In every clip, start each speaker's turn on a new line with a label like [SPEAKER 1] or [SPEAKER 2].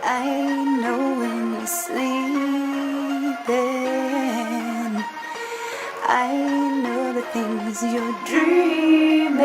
[SPEAKER 1] I know when you're sleeping, I know the things you're dreaming.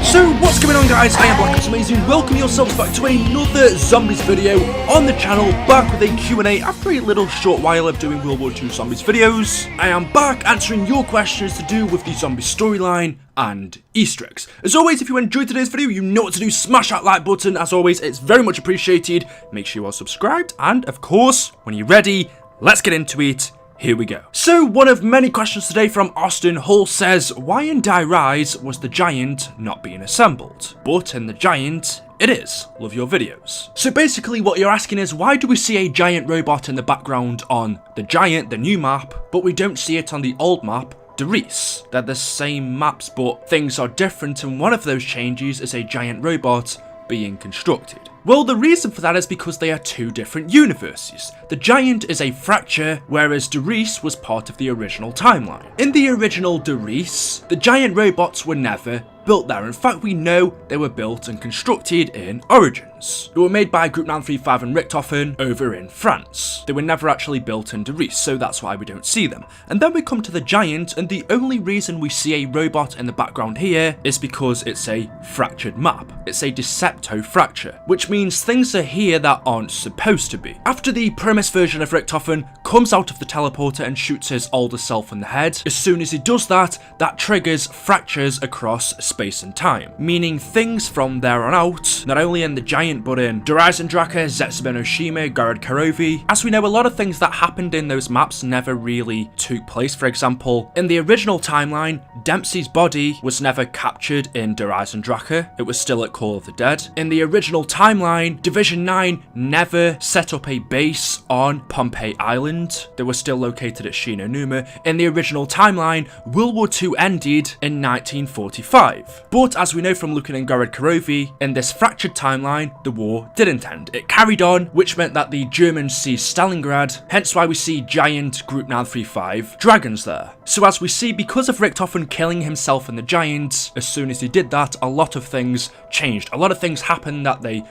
[SPEAKER 2] So what's going on, guys? I am Black Amazing. Welcome yourselves back to another zombies video on the channel, back with a Q&A after a little short while of doing World War II zombies videos. I am back answering your questions to do with the zombie storyline and Easter eggs. As always, if you enjoyed today's video, you know what to do. Smash that like button. As always, it's very much appreciated. Make sure you are subscribed, and of course, when you're ready, let's get into it. Here we go. So, one of many questions today from Austin Hull says, why in Die Rise was the giant not being assembled? But in the giant, it is. Love your videos. So basically what you're asking is, why do we see a giant robot in the background on the giant, the new map, but we don't see it on the old map, LEROY? They're the same maps, but things are different, and one of those changes is a giant robot being constructed. Well, the reason for that is because they are two different universes. The giant is a fracture, whereas LEROY was part of the original timeline. In the original LEROY, the giant robots were never built there. In fact, we know they were built and constructed in Origins. They were made by Group 935 and Richthofen over in France. They were never actually built in LEROY, so that's why we don't see them. And then we come to the giant, and the only reason we see a robot in the background here is because it's a fractured map. It's a Decepto fracture, which means things are here that aren't supposed to be. After the premise version of Richthofen comes out of the teleporter and shoots his older self in the head, as soon as he does that, that triggers fractures across space and time, meaning things from there on out, not only in the giant but in Draka, Zetsubei no Shima, Garad Karovi. As we know, a lot of things that happened in those maps never really took place. For example, in the original timeline, Dempsey's body was never captured in Draka, it was still at Call of the Dead. In the original timeline, Division 9 never set up a base on Pompeii Island, they were still located at Shinonuma. In the original timeline, World War II ended in 1945. But as we know from looking in Garad Karovi, in this fractured timeline, the war didn't end. It carried on, which meant that the Germans seized Stalingrad, hence why we see giant Group 935 dragons there. So as we see, because of Richthofen killing himself in the giant, as soon as he did that, a lot of things changed. A lot of things happened that they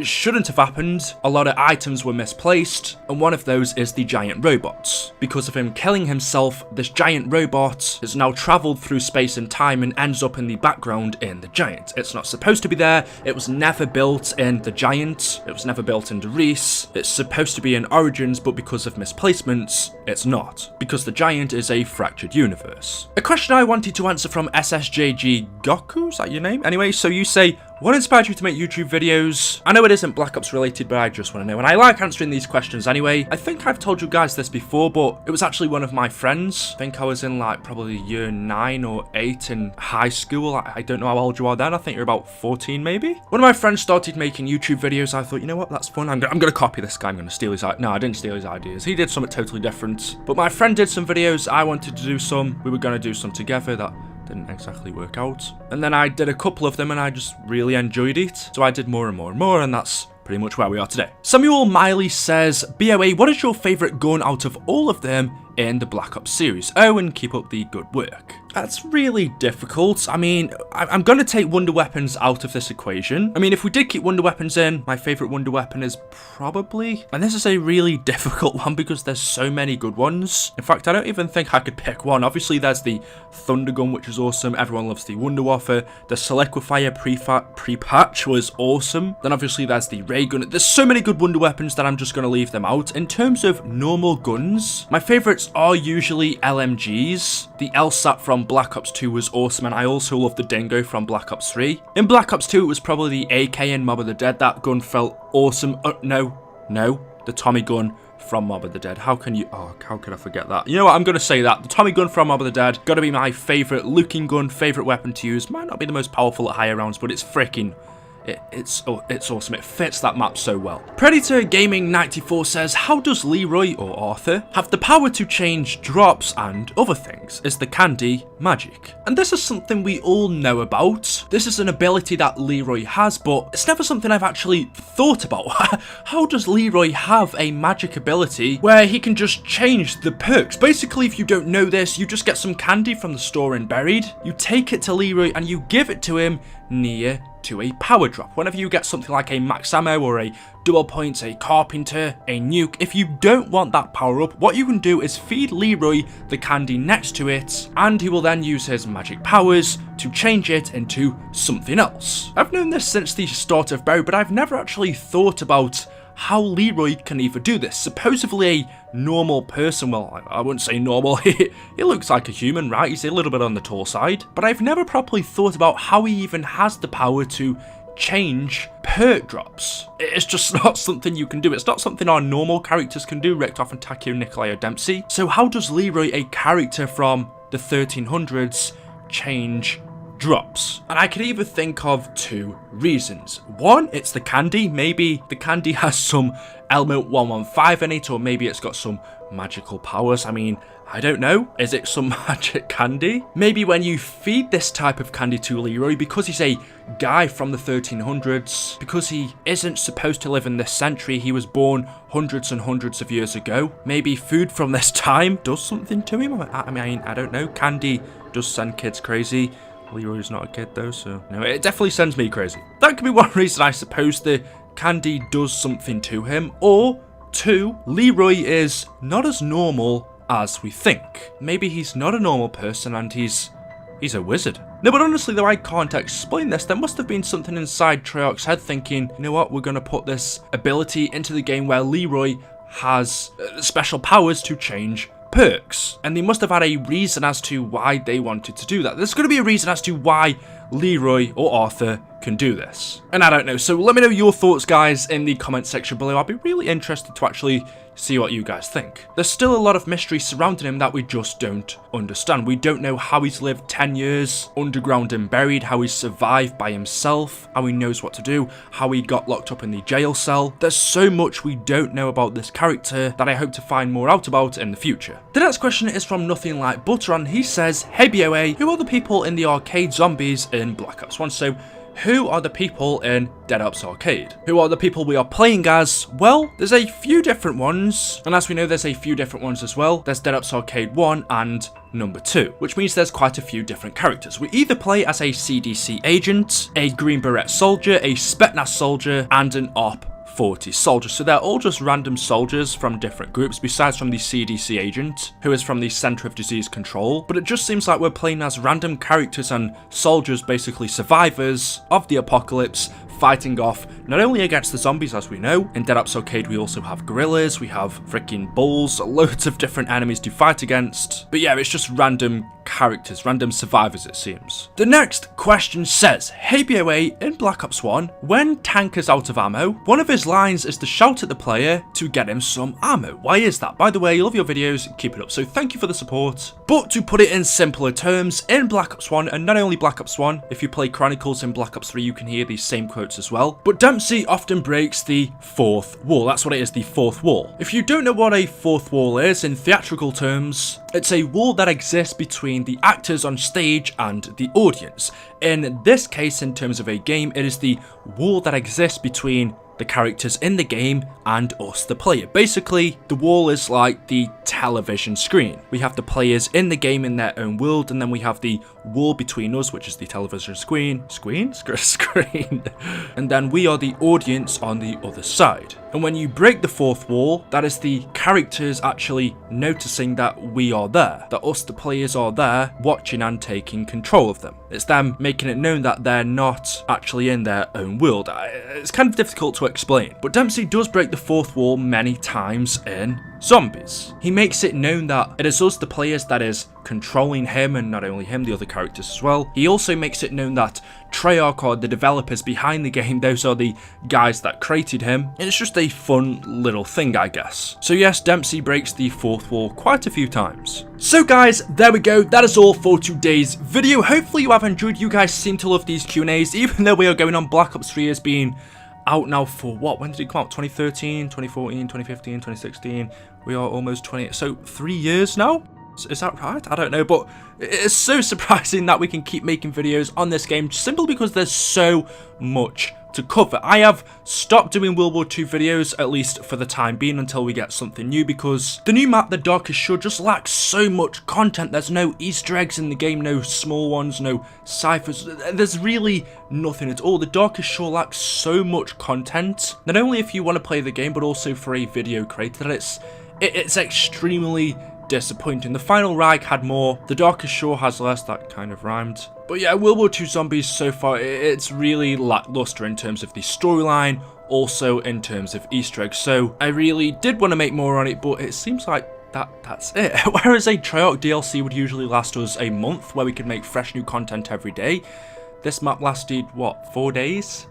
[SPEAKER 2] shouldn't have happened. A lot of items were misplaced, and one of those is the giant robots. Because of him killing himself, this giant robot has now travelled through space and time and ends up in the background in the giant. It's not supposed to be there, it was never built in the giant, it was never built in LEROY, it's supposed to be in Origins, but because of misplacements, it's not. Because the giant is a fractured universe. A question I wanted to answer from SSJG Goku, is that your name? Anyway, so you say, what inspired you to make YouTube videos? I know it isn't Black Ops related, but I just want to know, and I like answering these questions anyway. I think I've told you guys this before, but it was actually one of my friends. I think I was in like probably year 9 or 8 in high school. I don't know how old you are then. I think you're about 14 maybe. One of my friends started making YouTube videos. I thought, you know what, that's fun. I'm gonna copy this guy. I'm gonna steal his ideas. No, I didn't steal his ideas. He did something totally different. But my friend did some videos. I wanted to do some. We were gonna do some together. That didn't exactly work out. And then I did a couple of them and I just really enjoyed it. So I did more and more and more, and that's pretty much where we are today. Samuel Miley says, BOA, what is your favourite gun out of all of them in the Black Ops series? Oh, and keep up the good work. That's really difficult. I mean, I'm going to take wonder weapons out of this equation. I mean, if we did keep wonder weapons in, my favourite wonder weapon is probably, and this is a really difficult one because there's so many good ones. In fact, I don't even think I could pick one. Obviously, there's the Thunder Gun, which is awesome. Everyone loves the Wunderwaffe. The Soliquifier pre-patch was awesome. Then obviously there's the Ray Gun. There's so many good wonder weapons that I'm just going to leave them out. In terms of normal guns, my favourites are usually LMGs. The LSAT from Black Ops 2 was awesome, and I also love the Dingo from Black Ops 3. In Black Ops 2, it was probably the AK in Mob of the Dead. That gun felt awesome. No, the Tommy gun from Mob of the Dead. How could I forget that? You know what, I'm going to say that. The Tommy gun from Mob of the Dead, got to be my favourite looking gun, favourite weapon to use. Might not be the most powerful at higher rounds, but it's freaking It's awesome. It fits that map so well. Predator Gaming 94 says, how does Leroy or Arthur have the power to change drops and other things? Is the candy magic? And this is something we all know about. This is an ability that Leroy has, but it's never something I've actually thought about. How does Leroy have a magic ability where he can just change the perks? Basically, if you don't know this, you just get some candy from the store in Buried, you take it to Leroy and you give it to him near to a power drop. Whenever you get something like a max ammo or a double points, a carpenter, a nuke, if you don't want that power up, what you can do is feed Leroy the candy next to it, and he will then use his magic powers to change it into something else. I've known this since the start of Berry, but I've never actually thought about how Leroy can either do this. Supposedly a normal person, well, I wouldn't say normal, he looks like a human, right? He's a little bit on the tall side, but I've never properly thought about how he even has the power to change perk drops. It's just not something you can do. It's not something our normal characters can do, Richthoff and Takeo, Nikolai or Dempsey. So how does Leroy, a character from the 1300s, change drops? And I could either think of two reasons. One, it's the candy. Maybe the candy has some element 115 in it, or maybe it's got some magical powers. I mean, I don't know. Is it some magic candy? Maybe when you feed this type of candy to Leroy, because he's a guy from the 1300s, because he isn't supposed to live in this century, he was born hundreds and hundreds of years ago, maybe food from this time does something to him. I mean, I don't know. Candy does send kids crazy. Leroy's not a kid though, so no, it definitely sends me crazy. That could be one reason, I suppose, the candy does something to him. Or two, Leroy is not as normal as we think. Maybe he's not a normal person and he's a wizard. No, but honestly though, I can't explain this. There must have been something inside Treyarch's head thinking, you know what, we're going to put this ability into the game where Leroy has special powers to change perks, and they must have had a reason as to why they wanted to do that. There's going to be a reason as to why Leroy or Arthur can do this, and I don't know. So let me know your thoughts, guys, in the comment section below. I'll be really interested to actually see what you guys think. There's still a lot of mystery surrounding him that we just don't understand. We don't know how he's lived 10 years underground and buried, how he's survived by himself, how he knows what to do, how he got locked up in the jail cell. There's so much we don't know about this character that I hope to find more out about in the future. The next question is from Nothing Like Butter, and he says, "Hey BOA, who are the people in the arcade zombies in Black Ops 1? So who are the people in Dead Ops Arcade? Who are the people we are playing as? Well, there's a few different ones, and as we know, there's a few different ones as well. There's Dead Ops Arcade 1 and number 2, which means there's quite a few different characters. We either play as a CDC agent, a Green Beret soldier, a Spetsnaz soldier, and an Op 40 soldiers. So they're all just random soldiers from different groups, besides from the CDC agent, who is from the Center of Disease Control. But it just seems like we're playing as random characters and soldiers, basically survivors of the apocalypse, fighting off not only against the zombies, as we know. In Dead Ops Arcade we also have gorillas, we have freaking bulls, loads of different enemies to fight against. But yeah, it's just random characters, random survivors, it seems. The next question says, "Hey BOA, in Black Ops 1, when Tank is out of ammo, one of his lines is to shout at the player to get him some ammo. Why is that? By the way, I love your videos, keep it up." So thank you for the support. But to put it in simpler terms, in Black Ops 1, and not only Black Ops 1, if you play Chronicles in Black Ops 3, you can hear these same quotes as well. But Dempsey often breaks the fourth wall. That's what it is, the fourth wall. If you don't know what a fourth wall is, in theatrical terms, it's a wall that exists between the actors on stage and the audience. In this case, in terms of a game, it is the wall that exists between the characters in the game and us, the player. Basically, the wall is like the television screen. We have the players in the game in their own world, and then we have the wall between us, which is the television screen, and then we are the audience on the other side. And when you break the fourth wall, that is the characters actually noticing that we are there, that us, the players, are there, watching and taking control of them. It's them making it known that they're not actually in their own world. It's kind of difficult to explain, but Dempsey does break the fourth wall many times in Zombies. He makes it known that it is us, the players, that is controlling him, and not only him, the other characters as well. He also makes it known that Treyarch, or the developers behind the game, those are the guys that created him. It's just a fun little thing, I guess. So yes, Dempsey breaks the fourth wall quite a few times. So guys, there we go. That is all for today's video. Hopefully you have enjoyed. You guys seem to love these Q&As, even though we are going on Black Ops 3 as being out now for what? When did it come out? 2013, 2014, 2015, 2016. We are almost 20, so 3 years now? Is that right? I don't know, but it's so surprising that we can keep making videos on this game simply because there's so much to cover. I have stopped doing World War II videos, at least for the time being, until we get something new, because the new map, the Darkest Shore, just lacks so much content. There's no Easter eggs in the game, no small ones, no ciphers. There's really nothing at all. The Darkest Shore lacks so much content, not only if you want to play the game, but also for a video creator, that it's extremely disappointing. The Final Reich had more, the Darkest Shore has less. That kind of rhymed. But yeah, World War II Zombies so far, it's really lackluster in terms of the storyline, also in terms of Easter eggs. So I really did want to make more on it, but it seems like that's it. Whereas a Treyarch DLC would usually last us a month, where we could make fresh new content every day, this map lasted, what, 4 days?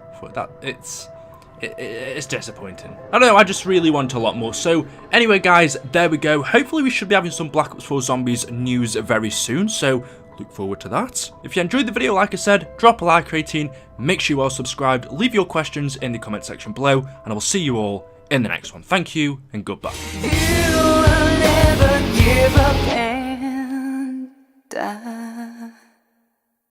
[SPEAKER 2] It's disappointing. I don't know, I just really want a lot more. So anyway guys, there we go. Hopefully we should be having some Black Ops 4 Zombies news very soon, so look forward to that. If you enjoyed the video, like I said, drop a like rating, make sure you are subscribed, leave your questions in the comment section below, and I will see you all in the next one. Thank you and goodbye.
[SPEAKER 1] You will never give up and die.